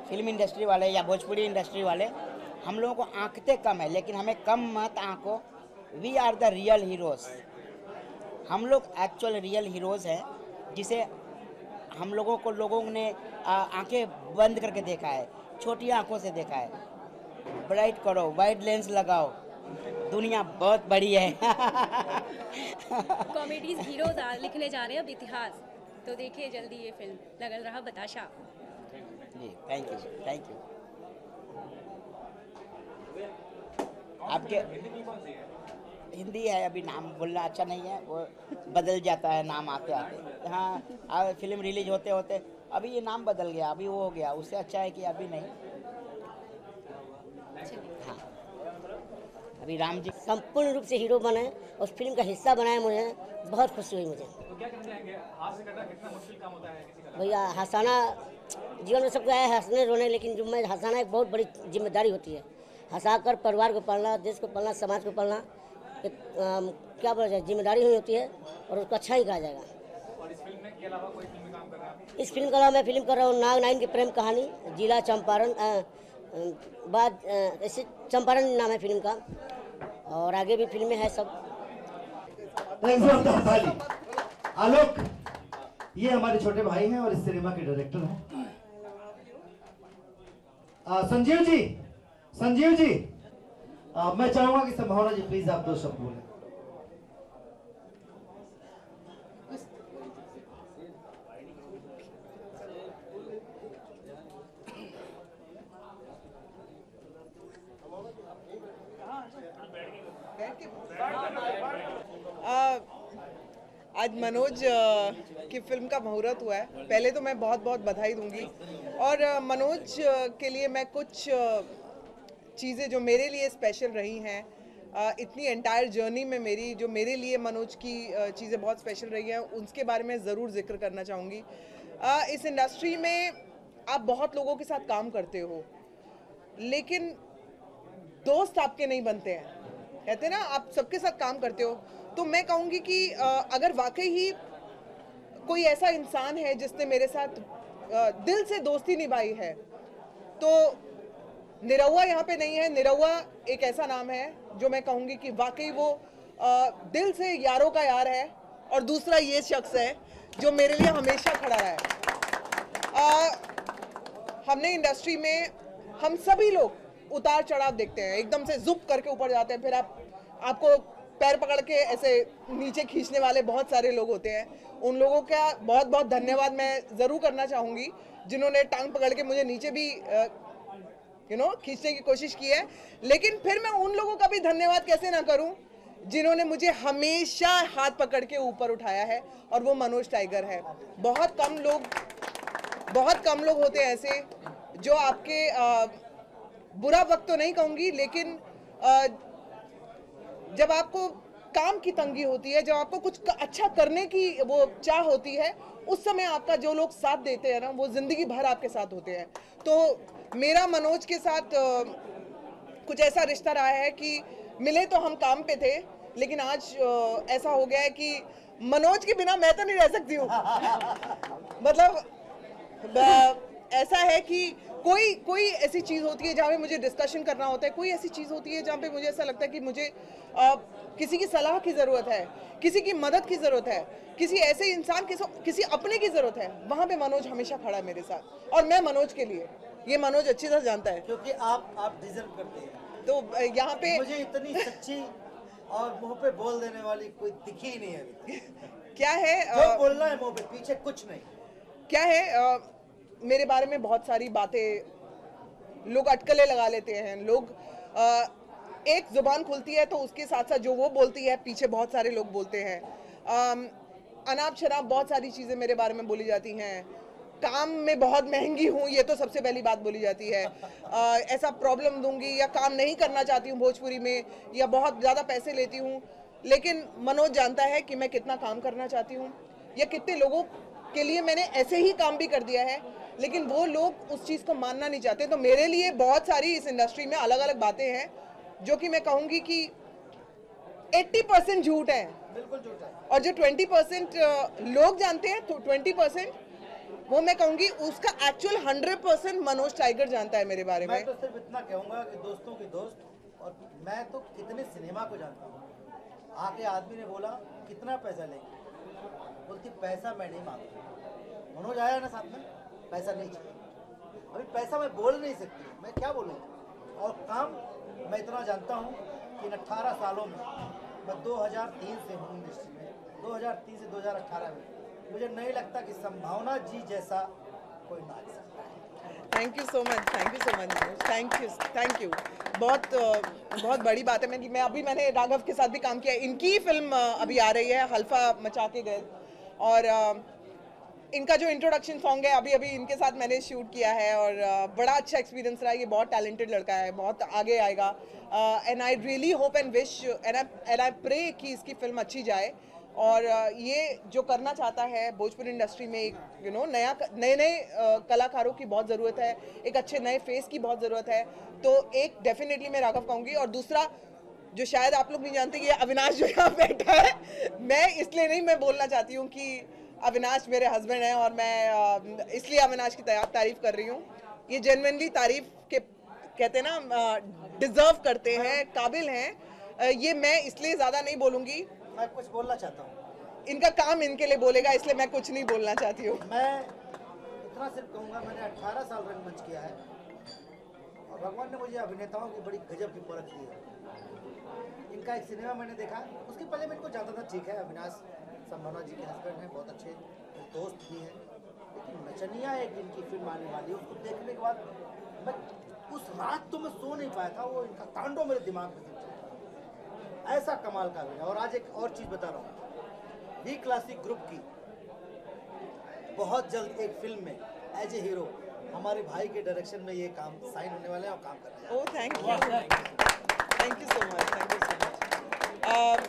फिल्म इंडस्ट्री वाले या भोजपुरी इंडस्ट्री वाले हम लोगों को आंकते कम है, लेकिन हमें कम मत आंको। We are the real heroes, हम लोग एक्चुअल रियल हीरोज़ हैं, जिसे हम लोगों ने आंखें बंद करके देखा है, छोटी आंखों से देखा है। ब्राइट करो, वाइड लेंस लगाओ, दुनिया बहुत बड़ी है। कॉमेडीज हीरोज लिखने जा रहे हैं अब इतिहास, तो देखिए जल्दी ये फिल्म लगल रहा बताशा। जी थैंक यू। आपके हिंदी है, अभी नाम बोलना अच्छा नहीं है, वो बदल जाता है नाम आते आते। हाँ, फिल्म रिलीज होते होते अभी ये नाम बदल गया, अभी वो हो गया, उससे अच्छा है कि अभी नहीं। हाँ, अभी राम जी संपूर्ण रूप से हीरो बने, उस फिल्म का हिस्सा बनाए, मुझे बहुत खुशी हुई। मुझे तो क्या कहना चाहेंगे, हाथ से करना कितना मुश्किल काम होता है किसी का? भैया हंसाना जीवन में सबको है, हंसने रोने, लेकिन जो मैं हंसाना एक बहुत बड़ी जिम्मेदारी होती है। हंसाकर परिवार को पालना, देश को पालना, समाज को पालना एक क्या बोला जाए, जिम्मेदारी हुई होती है और उसको अच्छा ही कहा जाएगा। और इस फिल्म के अलावा कोई फिल्म में काम कर रहे हैं आप? इस फिल्म के अलावा मैं फिल्म कर रहा हूँ नाग नाइन की प्रेम कहानी, जिला चंपारण, बाद ऐसे चंपारण नाम है फिल्म का, और आगे भी फिल्में हैं सब। आलोक, ये हमारे छोटे भाई हैं और इस सिनेमा के डायरेक्टर हैं। संजीव जी, मैं चाहूंगा कि संभावना जी प्लीज आप 2 शब्द बोलें। आज मनोज की फिल्म का मुहूर्त हुआ है। पहले तो मैं बहुत बहुत बधाई दूंगी, और मनोज के लिए मैं कुछ चीज़ें जो मेरे लिए स्पेशल रही हैं, इतनी एंटायर जर्नी में मेरी जो मेरे लिए मनोज की चीज़ें बहुत स्पेशल रही हैं, उसके बारे में ज़रूर जिक्र करना चाहूँगी। इस इंडस्ट्री में आप बहुत लोगों के साथ काम करते हो, लेकिन दोस्त आपके नहीं बनते हैं। कहते हैं ना, आप सबके साथ काम करते हो, तो मैं कहूँगी कि अगर वाकई ही कोई ऐसा इंसान है जिसने मेरे साथ दिल से दोस्ती निभाई है, तो निरहुआ यहाँ पे नहीं है। निरहुआ एक ऐसा नाम है जो मैं कहूँगी कि वाकई वो दिल से यारों का यार है। और दूसरा ये शख्स है जो मेरे लिए हमेशा खड़ा रहा है। हमने इंडस्ट्री में हम सभी लोग उतार चढ़ाव देखते हैं, एकदम से जुप करके ऊपर जाते हैं, फिर आपको पैर पकड़ के ऐसे नीचे खींचने वाले बहुत सारे लोग होते हैं। उन लोगों का बहुत बहुत धन्यवाद मैं ज़रूर करना चाहूँगी जिन्होंने टांग पकड़ के मुझे नीचे भी खींचने की कोशिश की है। लेकिन फिर मैं उन लोगों का भी धन्यवाद कैसे ना करूं जिन्होंने मुझे हमेशा हाथ पकड़ के ऊपर उठाया है, और वो मनोज टाइगर है। बहुत कम लोग होते हैं ऐसे जो आपके बुरा वक्त तो नहीं कहूँगी, लेकिन जब आपको काम की तंगी होती है, जब आपको कुछ अच्छा करने की वो चाह होती है, उस समय आपका जो लोग साथ देते हैं ना, वो जिंदगी भर आपके साथ होते हैं। तो मेरा मनोज के साथ कुछ ऐसा रिश्ता रहा है कि मिले तो हम काम पे थे, लेकिन आज ऐसा हो गया है कि मनोज के बिना मैं तो नहीं रह सकती हूँ। मतलब ऐसा है कि कोई ऐसी चीज़ होती है जहाँ पे मुझे डिस्कशन करना होता है, कोई ऐसी चीज़ होती है जहाँ पे मुझे ऐसा लगता है कि मुझे किसी की सलाह की ज़रूरत है, किसी की मदद की ज़रूरत है, किसी ऐसे इंसान किसी अपने की ज़रूरत है, वहाँ पे मनोज हमेशा खड़ा है मेरे साथ। और मैं मनोज के लिए, ये मनोज अच्छी तरह जानता है, क्योंकि आप डिजर्व करते हैं। तो यहाँ पे मुझे इतनी सच्ची और मुंह पे बोल देने वाली कोई दिखी ही नहीं है अभी। क्या है जो बोलना है मुंह पे, पीछे कुछ नहीं। क्या है मेरे बारे में बहुत सारी बातें लोग अटकलें लगा लेते हैं। लोग एक जुबान खुलती है तो उसके साथ साथ जो वो बोलती है पीछे बहुत सारे लोग बोलते हैं। अनाप शनाप बहुत सारी चीज़ें मेरे बारे में बोली जाती हैं। काम में बहुत महंगी हूँ, ये तो सबसे पहली बात बोली जाती है। ऐसा प्रॉब्लम दूंगी या काम नहीं करना चाहती हूँ भोजपुरी में, या बहुत ज़्यादा पैसे लेती हूँ। लेकिन मनोज जानता है कि मैं कितना काम करना चाहती हूँ, या कितने लोगों के लिए मैंने ऐसे ही काम भी कर दिया है, लेकिन वो लोग उस चीज़ को मानना नहीं चाहते। तो मेरे लिए बहुत सारी इस इंडस्ट्री में अलग अलग बातें हैं जो कि मैं कहूँगी कि 80% झूठ है, बिल्कुल झूठ है, और जो 20% लोग जानते हैं, तो 20% वो मैं कहूँगी उसका एक्चुअल 100% मनोज टाइगर जानता है मेरे बारे में। मैं तो सिर्फ इतना कहूँगा कि दोस्तों के दोस्त, और मैं तो कितने सिनेमा को जानता हूँ। आके आदमी ने बोला कितना पैसा लेंगे, बोलती पैसा मैं नहीं मांगता। मनोज आया ना साथ में, पैसा नहीं चाहिए। अभी पैसा मैं बोल नहीं सकती, मैं क्या बोलूँ। और काम मैं इतना जानता हूँ कि इन 18 सालों में, मैं 2003 से हूँ इंडस्ट्री में, 2003 से 2018 में, मुझे नहीं लगता कि संभावना जी जैसा कोई नाच सकता है। Thank you so much, thank you so much, thank you. बहुत बड़ी बात है। मैंने राघव के साथ भी काम किया। इनकी फिल्म अभी आ रही है, हल्फा मचा के गए, और इनका जो इंट्रोडक्शन सॉन्ग है अभी इनके साथ मैंने शूट किया है, और बड़ा अच्छा एक्सपीरियंस रहा। ये बहुत टैलेंटेड लड़का है, बहुत आगे आएगा, and I really hope and wish and I pray कि इसकी फिल्म अच्छी जाए। और ये जो करना चाहता है भोजपुरी इंडस्ट्री में, एक नए कलाकारों की बहुत ज़रूरत है, एक अच्छे नए फेस की बहुत ज़रूरत है। तो एक डेफिनेटली मैं राघव कहूँगी, और दूसरा जो शायद आप लोग नहीं जानते कि अविनाश जो यहाँ बैठा है, मैं इसलिए नहीं मैं बोलना चाहती हूँ कि अविनाश मेरे हस्बैंड हैं, और मैं इसलिए अविनाश की तारीफ कर रही हूँ। ये जेन्युइनली तारीफ के कहते हैं ना, डिजर्व करते हैं, काबिल हैं। ये मैं इसलिए ज़्यादा नहीं बोलूँगी। मैं कुछ बोलना चाहता हूँ, इनका काम इनके लिए बोलेगा, इसलिए मैं कुछ नहीं बोलना चाहती हूँ। मैं इतना सिर्फ कहूँगा, मैंने 18 साल रंगमंच किया है, और भगवान ने मुझे अभिनेताओं की बड़ी गजब की परख दी है। इनका एक सिनेमा मैंने देखा, उसके पहले मैं इनको जानता था, ठीक है अविनाश संभावना जी के हस्बैंड हैं, बहुत अच्छे दोस्त भी हैं, लेकिन नचनिया एक इनकी फिल्म आने वाली है, उसको देखने के बाद मैं उस रात तो मैं सो नहीं पाया था। वो इनका तांडव मेरे दिमाग में ऐसा कमाल का भी। और आज एक और चीज़ बता रहा हूँ, वी क्लासिक ग्रुप की बहुत जल्द एक फिल्म में एज ए हीरो हमारे भाई के डायरेक्शन में ये काम साइन होने वाले हैं और काम कर रहे हैं। Oh thank you. Thank you so much, thank you so much.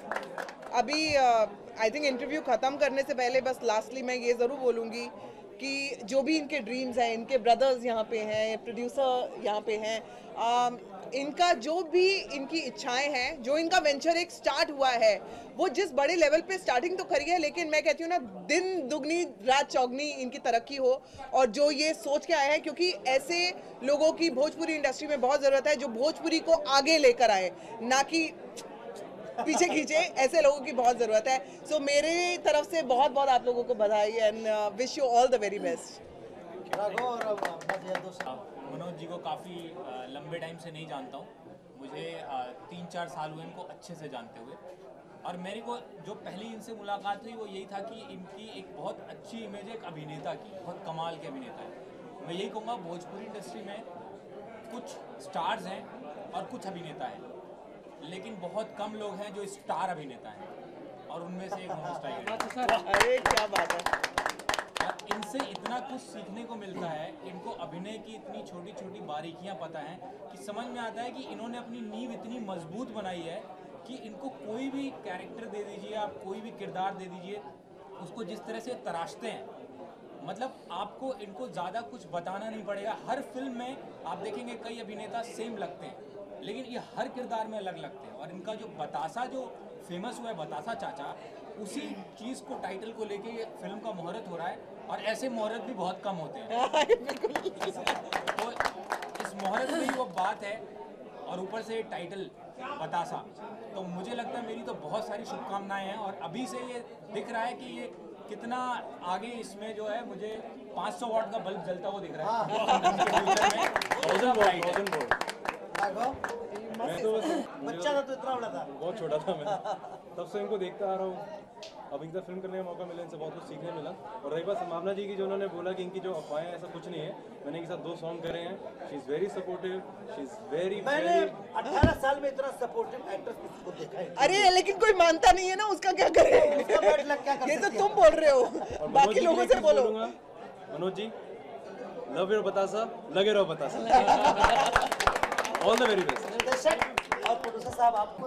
अभी आई थिंक इंटरव्यू ख़त्म करने से पहले बस लास्टली मैं ये ज़रूर बोलूँगी कि जो भी इनके ड्रीम्स हैं, इनके ब्रदर्स यहाँ पे हैं, प्रोड्यूसर यहाँ पे हैं, इनका जो भी इनकी इच्छाएं हैं, जो इनका वेंचर एक स्टार्ट हुआ है, वो जिस बड़े लेवल पे स्टार्टिंग तो करी है, लेकिन मैं कहती हूँ ना, दिन दुगनी रात चौगनी इनकी तरक्की हो। और जो ये सोच के आए हैं, क्योंकि ऐसे लोगों की भोजपुरी इंडस्ट्री में बहुत ज़रूरत है जो भोजपुरी को आगे लेकर आए, ना कि पीछे खींचे, ऐसे लोगों की बहुत ज़रूरत है। सो मेरे तरफ से बहुत बहुत आप लोगों को बधाई and wish you all the very best. Manoj ji को काफ़ी लंबे टाइम से नहीं जानता हूँ, मुझे 3-4 साल हुए इनको अच्छे से जानते हुए, और मेरे को जो पहली इनसे मुलाकात हुई वो यही था कि इनकी एक बहुत अच्छी इमेज है एक अभिनेता की, बहुत कमाल के अभिनेता है। मैं यही कहूँगा भोजपुरी इंडस्ट्री में कुछ स्टार्स हैं और कुछ अभिनेता हैं, लेकिन बहुत कम लोग हैं जो स्टार अभिनेता हैं, और उनमें से एक मनोज टाइगर। अरे क्या बात है। इनसे इतना कुछ सीखने को मिलता है, इनको अभिनय की इतनी छोटी छोटी बारीकियां पता हैं कि समझ में आता है कि इन्होंने अपनी नींव इतनी मजबूत बनाई है कि इनको कोई भी कैरेक्टर दे दीजिए, आप कोई भी किरदार दे दीजिए, उसको जिस तरह से तराशते हैं, मतलब आपको इनको ज़्यादा कुछ बताना नहीं पड़ेगा। हर फिल्म में आप देखेंगे कई अभिनेता सेम लगते हैं, लेकिन ये हर किरदार में अलग लगते हैं। और इनका जो बतासा जो फेमस हुआ है, बतासा चाचा, उसी चीज़ को टाइटल को लेके ये फिल्म का मुहूर्त हो रहा है, और ऐसे मुहूर्त भी बहुत कम होते हैं। तो इस मुहूर्त में ही वो बात है, और ऊपर से टाइटल बतासा, तो मुझे लगता है मेरी तो बहुत सारी शुभकामनाएं हैं। और अभी से ये दिख रहा है कि ये कितना आगे इसमें जो है, मुझे 500 वाट का बल्ब जलता हुआ दिख रहा है। मैं तो बच्चा था तो इतना बड़ा था, बहुत छोटा था मैं, तब से इनको देखता आ रहा हूँ। अब इनसे फिल्म करने का मौका मिला, इनसे बहुत कुछ सीखने मिला। और रही बात संभावना जी की, जो उन्होंने बोला कि इनकी जो अफवाहें, ऐसा कुछ नहीं है। मैंने इनके साथ 2 सॉन्ग करे हैं। She is very supportive, she is very, मैंने 18 साल में इतना सपोर्टिव एक्ट्रेस किसी को देखा है। अरे लेकिन कोई मानता नहीं है ना, उसका क्या करे। ये तो तुम बोल रहे हो, बाकी लोगों से बोलो। मनोज जी, लव योर बतासा, लगे रहो बतासा। All the very best. निर्देशक और प्रोड्यूसर साहब, आपको